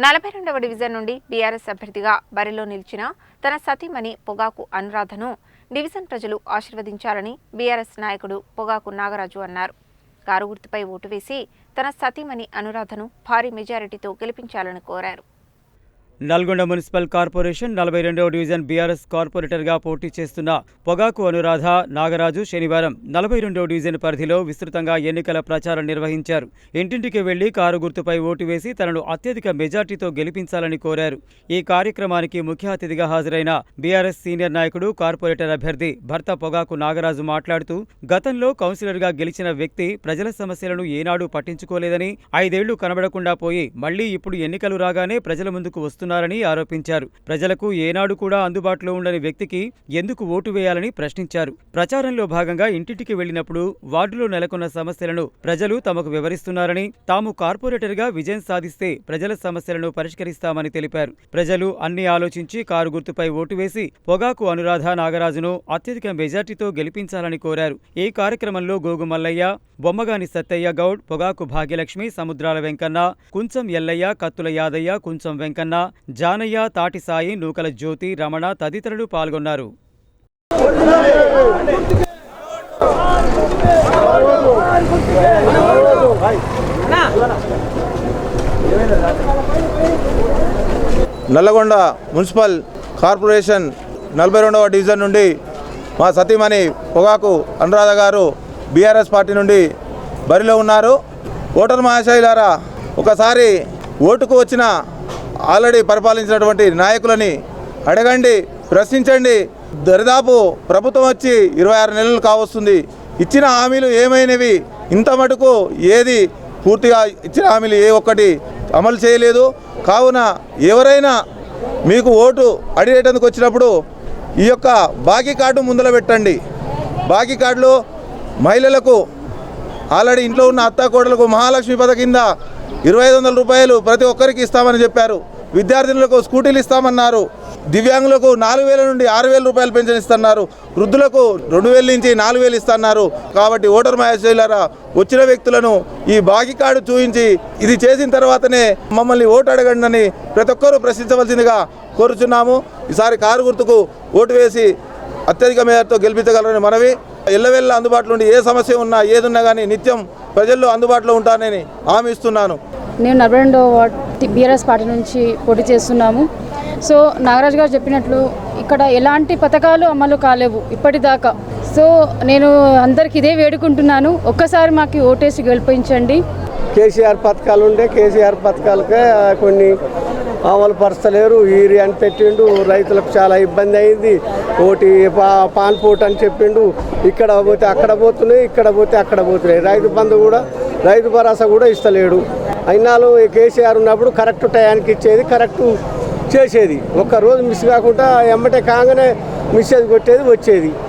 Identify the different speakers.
Speaker 1: 42వ division నుండి BRS అభ్యర్థిగా బరిలో నిలిచిన తన సతీమణి పొగాకు అనురాధను డివిజన్ ప్రజలు ఆశీర్వదించాలని బీఆర్ఎస్ నాయకుడు పొగాకు నాగరాజు అన్నారు. కారు గుర్తుపై ఓటు వేసి తన సతీమణి అనురాధను భారీ మెజారిటీతో గెలిపించాలని కోరారు.
Speaker 2: నల్గొండ మున్సిపల్ కార్పొరేషన్ 42వ డివిజన్ బీఆర్ఎస్ కార్పొరేటర్గా పోటీ చేస్తున్న పొగాకు అనురాధ నాగరాజు శనివారం 42వ డివిజన్ పరిధిలో విస్తృతంగా ఎన్నికల ప్రచారం నిర్వహించారు. ఇంటింటికి వెళ్లి కారు గుర్తుపై ఓటు వేసి తనను అత్యధిక మెజార్టీతో గెలిపించాలని కోరారు. ఈ కార్యక్రమానికి ముఖ్య అతిథిగా హాజరైన బీఆర్ఎస్ సీనియర్ నాయకుడు కార్పొరేటర్ అభ్యర్థి భర్త పొగాకు నాగరాజు మాట్లాడుతూ, గతంలో కౌన్సిలర్గా గెలిచిన వ్యక్తి ప్రజల సమస్యలను ఏనాడూ పట్టించుకోలేదని, 5 ఏళ్లు కనబడకుండా పోయి మళ్లీ ఇప్పుడు ఎన్నికలు రాగానే ప్రజల ముందుకు వస్తున్నారని ఆరోపించారు. ప్రజలకు ఏనాడు కూడా అందుబాటులో ఉండని వ్యక్తికి ఎందుకు ఓటు వేయాలని ప్రశ్నించారు. ప్రచారంలో భాగంగా ఇంటింటికి వెళ్లినప్పుడు వార్డులో నెలకొన్న సమస్యలను ప్రజలు తమకు వివరిస్తున్నారని, తాము కార్పొరేటర్గా విజయం సాధిస్తే ప్రజల సమస్యలను పరిష్కరిస్తామని తెలిపారు. ప్రజలు అన్ని ఆలోచించి కారు గుర్తుపై ఓటు వేసి పొగాకు అనురాధ నాగరాజును అత్యధిక మెజార్టీతో గెలిపించాలని కోరారు. ఈ కార్యక్రమంలో గోగు మల్లయ్య, బొమ్మగాని సత్తయ్య గౌడ్, పొగాకు భాగ్యలక్ష్మి, సముద్రాల వెంకన్న, కుంచం ఎల్లయ్య, కత్తుల యాదయ్య, కుంచం వెంకన్న, జానయ్య, తాటి సాయి, నూకల జ్యోతి, రమణ తదితరులు పాల్గొన్నారు.
Speaker 3: నల్లగొండ మున్సిపల్ కార్పొరేషన్ 42వ డివిజన్ నుండి మా సతీమణి పొగాకు అనురాధ గారు బీఆర్ఎస్ పార్టీ నుండి బరిలో ఉన్నారు. ఓటర్ మహాశయులారా, ఒకసారి ఓటుకు వచ్చిన ఆల్రెడీ పరిపాలించినటువంటి నాయకులని అడగండి, ప్రశ్నించండి. దరిదాపు ప్రభుత్వం వచ్చి 26 నెలలు కావస్తుంది. ఇచ్చిన హామీలు ఏమైనవి? ఇంత మటుకు ఏది పూర్తిగా ఇచ్చిన హామీలు ఏ ఒక్కటి అమలు చేయలేదు. కావున ఎవరైనా మీకు ఓటు అడిగేటందుకు వచ్చినప్పుడు ఈ యొక్క బాకీ కార్డు ముందర పెట్టండి. బాకీ కార్డులో మహిళలకు ఆల్రెడీ ఇంట్లో ఉన్న అత్తాకోడలకు మహాలక్ష్మి పథకం కింద 2500 రూపాయలు ప్రతి ఒక్కరికి ఇస్తామని చెప్పారు. విద్యార్థినులకు స్కూటీలు ఇస్తామన్నారు. దివ్యాంగులకు 4000 నుండి 6000 రూపాయలు పెన్షన్ ఇస్తున్నారు. వృద్ధులకు 2000 నుంచి 4000 ఇస్తున్నారు. కాబట్టి ఓటర్ మహాశయులారా, వచ్చిన వ్యక్తులను ఈ బాకీ కార్డు చూపించి ఇది చేసిన తర్వాతనే మమ్మల్ని ఓటు అడగండి అని ప్రతి ఒక్కరూ ప్రశ్నించవలసిందిగా కోరుచున్నాము. ఈసారి కారు గుర్తుకు ఓటు వేసి అత్యధిక మేరతో గెలిపించగలరని మనవి. ఎల్లవెల్ల అందుబాటులో ఉండి ఏ సమస్య ఉన్నా ఏదున్నా కానీ నిత్యం ప్రజల్లో అందుబాటులో ఉంటానని హామీ ఇస్తున్నాను.
Speaker 4: నేను 42వ వార్డ్ బీఆర్ఎస్ పార్టీ నుంచి పోటీ చేస్తున్నాము. సో నాగరాజు గారు చెప్పినట్లు ఇక్కడ ఎలాంటి పథకాలు అమలు కాలేవు ఇప్పటిదాకా. సో నేను అందరికి ఇదే వేడుకుంటున్నాను, ఒక్కసారి మాకు ఓటేసి గెలిపించండి.
Speaker 5: కేసీఆర్ పథకాలు ఉండే, కేసీఆర్ పథకాలకే కొన్ని అమలు పరచలేరు. యూరియా అని పెట్టిండు, రైతులకు చాలా ఇబ్బంది అయింది. ఒకటి పాన్ పోట్ అని చెప్పిండు, ఇక్కడ పోతే అక్కడ పోతున్నాయి, ఇక్కడ పోతే అక్కడ పోతున్నాయి. రైతు బంధు కూడా, రైతు భరోసా కూడా ఇస్తలేడు. అయినాలు కేసీఆర్ ఉన్నప్పుడు కరెక్ట్ టయానికి ఇచ్చేది, కరెక్ట్ చేసేది. ఒక్కరోజు మిస్ కాకుండా ఎమ్మటే కాగానే మిస్ కొట్టేది వచ్చేది.